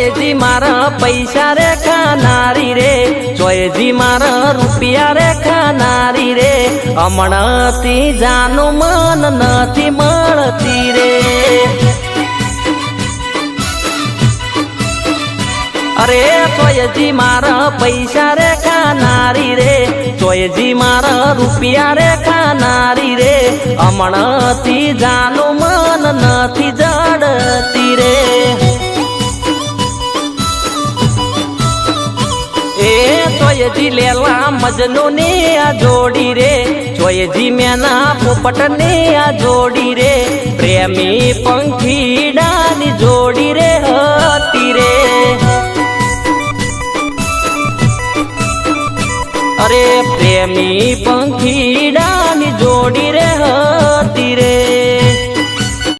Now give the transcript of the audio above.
ચોયજી મારા પૈસા રે ખાનારી રે ચોયજી મારા રૂપિયા રે ખાનારી રે હમણાંથી જાનું મન નથી મળતી રે અરે ચોયજી મારા પૈસા રે ખાનારી રે ચોયજી મારા રૂપિયા રે ખાનારી રે હમણાંથી જાનું મન નથી જડતી રે એ ચોયજી લેલા મજનુ ને આ જોડી રે ચોયજી મેના પોપટ ને આ જોડી રે પ્રેમી પંખીડાની જોડી રે હતી રે અરે પ્રેમી પંખીડાની જોડી રે